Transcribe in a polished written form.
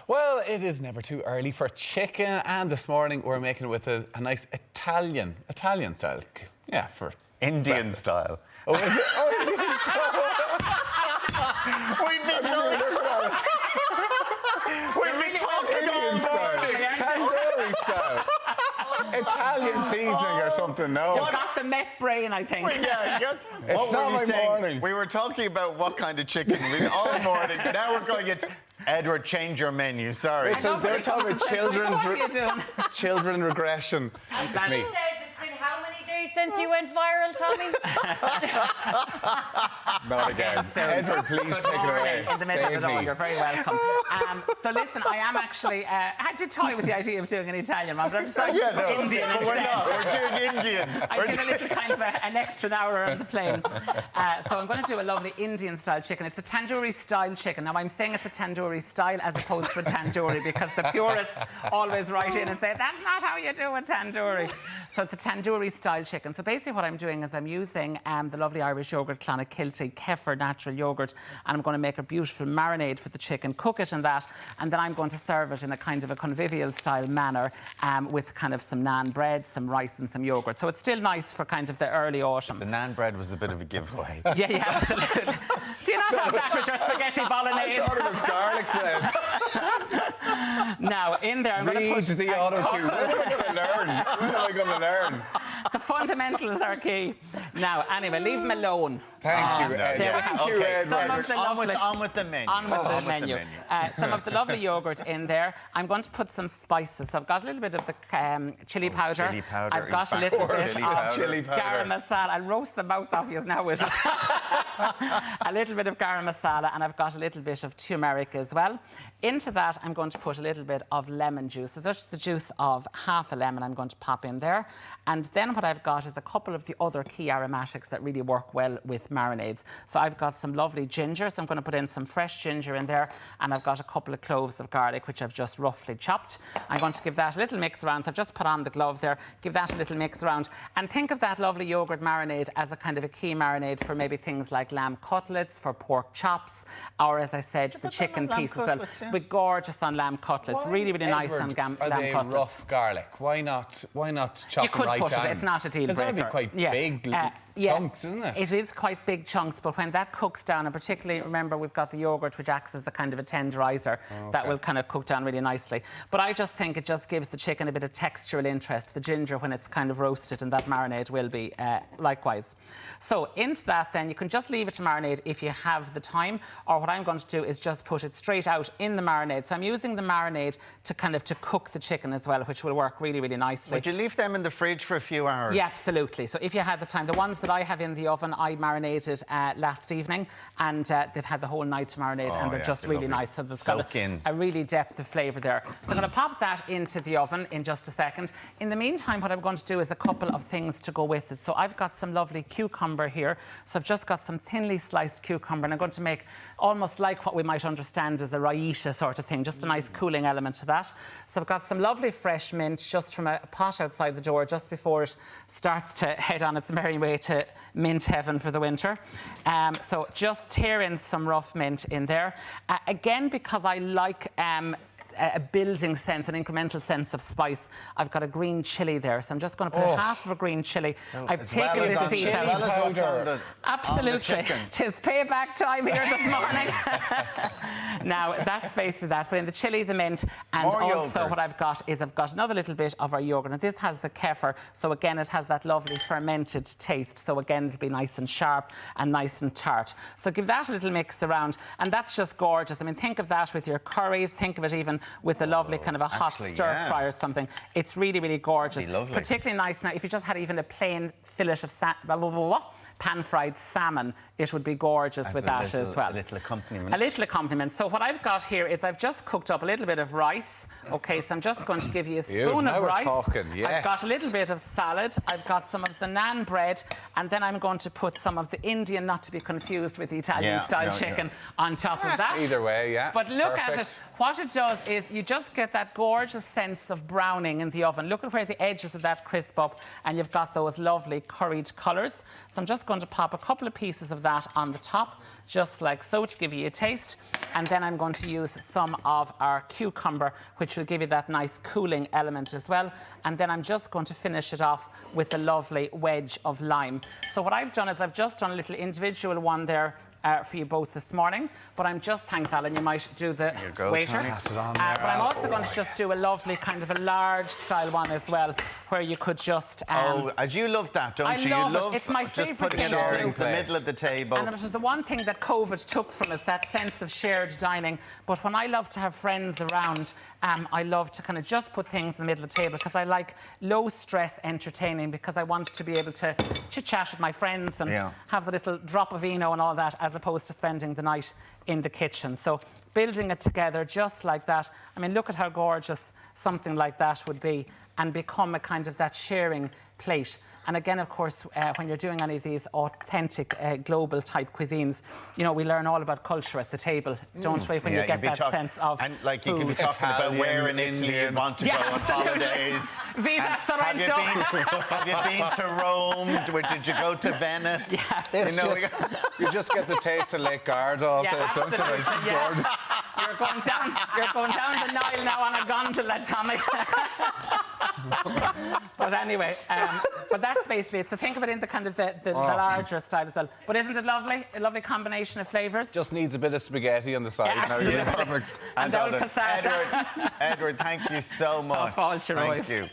Well, it is never too early for chicken, and this morning we're making it with a nice Italian style. Yeah, for Indian breakfast. style. Oh, is it? Oh, We've been talking all morning. Tandoori style. Italian seasoning or something, no. You've got the Met brain, I think. It's not my morning. We were talking about what kind of chicken all morning. Now we're going to... Edward, change your menu. Sorry. So they're talking about What are you doing? children regression. It's me. Says it's been how many days since you went viral, Tommy? Not again. Edward, please take it away. In the middle of Save it all, me. you're very welcome. So listen, I am actually... I did toy with the idea of doing an Italian one, but I've decided to do Indian but we're instead. not. We're doing Indian. I did a little kind of an extra hour on the plane. So I'm going to do a lovely Indian-style chicken. It's a tandoori-style chicken. Now, I'm saying it's a tandoori style as opposed to a tandoori because the purists always write in and say, that's not how you do a tandoori. So it's a tandoori-style chicken. So basically what I'm doing is I'm using the lovely Irish yoghurt, Clonakilty, kefir natural yoghurt, and I'm going to make a beautiful marinade for the chicken, cook it in that, and then I'm going to serve it in a kind of a convivial-style manner with kind of some naan bread, some rice and some yoghurt. So it's still nice for kind of the early autumn. The naan bread was a bit of a giveaway. Yeah, absolutely. Do you not have that with your spaghetti bolognese? I thought it was garlic bread. Now, in there, I'm going to put the autocue. When am I going to learn? When am I going to learn? The fundamentals are key. Now, anyway, leave them alone. Thank you, Ed. There we Thank have you, it. Ed. Some of the On lovely... with the menu. On with the menu. Some of the lovely yoghurt in there. I'm going to put some spices. So I've got a little bit of the chilli powder. Chilli powder. I've got a little bit of chilli powder. garam masala. I'll roast the mouth off you now with it. A little bit of garam masala, and I've got a little bit of turmeric as well. Into that, I'm going to put a little bit of lemon juice. So that's the juice of half a lemon I'm going to pop in there. And then what I've got is a couple of the other key aromatics that really work well with marinades. So I've got some lovely ginger, so I'm going to put in some fresh ginger in there, and I've got a couple of cloves of garlic, which I've just roughly chopped. I'm going to give that a little mix around. So I've just put on the glove there, give that a little mix around, and think of that lovely yoghurt marinade as a kind of a key marinade for maybe things like lamb cutlets, for pork chops, or as I said, the chicken piece as well. We're gorgeous on lamb cutlets, really, really nice on lamb cutlets. Rough garlic? Why not chop You could right put down? it, it's not a deal breaker. That'd be quite big chunks, isn't it? It is quite big chunks, but when that cooks down, and particularly, remember, we've got the yoghurt, which acts as the kind of a tenderizer that will kind of cook down really nicely. But I just think it just gives the chicken a bit of textural interest, the ginger, when it's kind of roasted, and that marinade will be likewise. So into that, then, you can just leave it to marinade if you have the time, or what I'm going to do is just put it straight out in the marinade. So I'm using the marinade to cook the chicken as well, which will work really, really nicely. Would you leave them in the fridge for a few hours? Yeah, absolutely. So if you have the time, the ones that I have in the oven, I marinated last evening, and they've had the whole night to marinate, and they're just really nice. So there's got a really depth of flavour there. So I'm going to pop that into the oven in just a second. In the meantime, what I'm going to do is a couple of things to go with it. So I've got some lovely cucumber here. So I've just got some thinly sliced cucumber, and I'm going to make almost like what we might understand as a raita sort of thing, just a nice cooling element to that. So I've got some lovely fresh mint just from a pot outside the door just before it starts to head on its merry way to mint heaven for the winter. So just tear in some rough mint in there. Again, because I like a building sense, an incremental sense of spice, I've got a green chilli there. So I'm just going to put half of a green chilli. So I've taken the seeds out. Absolutely. Tis payback time here this morning. Now, that's basically that. But in the chilli, the mint, and more also yogurt. what I've got is I've got another little bit of our yogurt. And this has the kefir. So again, it has that lovely fermented taste. So again, it'll be nice and sharp and nice and tart. So give that a little mix around. And that's just gorgeous. I mean, think of that with your curries. Think of it even with a lovely kind of a hot stir fry or something. It's really, really gorgeous. Particularly nice now if you just had even a plain fillet of pan-fried salmon, it would be gorgeous with that as well. A little accompaniment. A little accompaniment. So what I've got here is I've just cooked up a little bit of rice. OK, so I'm just going to give you a spoon of rice. I've got a little bit of salad. I've got some of the naan bread. And then I'm going to put some of the Indian, not to be confused with the Italian-style chicken, on top of that. Either way, yeah. But look at it. what it does is you just get that gorgeous sense of browning in the oven. Look at where the edges of that crisp up, and you've got those lovely curried colours. So I'm just going to pop a couple of pieces of that on the top, just like so, to give you a taste. And then I'm going to use some of our cucumber, which will give you that nice cooling element as well. And then I'm just going to finish it off with a lovely wedge of lime. So what I've done is I've just done a little individual one there for you both this morning, but I'm just, thanks Alan, you might do the waiter. Pass it on there. But I'm also going to just do a lovely kind of a large style one as well, where you could just... as you love that, don't you? I love you love it. It's my just favourite putting it thing to on do. the middle of the table. And it was the one thing that COVID took from us, that sense of shared dining. But when I love to have friends around, I love to kind of just put things in the middle of the table, because I like low stress entertaining, because I want to be able to chit-chat with my friends and have the little drop of Eno and all that, as opposed to spending the night in the kitchen. So building it together just like that. I mean, look at how gorgeous something like that would be, and become a kind of that sharing plate. And again, of course, when you're doing any of these authentic global type cuisines, you know, we learn all about culture at the table, don't we, when you get that sense of and like food. you can be talking about where in Italy you want to go on holidays. Viva Sorrento. Have you been to Rome? Did you go to Venice? Yes. You just get the taste of Lake Garda up there, don't you? It's gorgeous. You're going down the Nile now on a gondola, Tommy. But anyway, but that's basically it. So think of it in the kind of the larger style as well. But isn't it lovely? A lovely combination of flavours. Just needs a bit of spaghetti on the side. Yeah, Now you're perfect. And old passata. Edward, thank you so much. Oh, Thank you.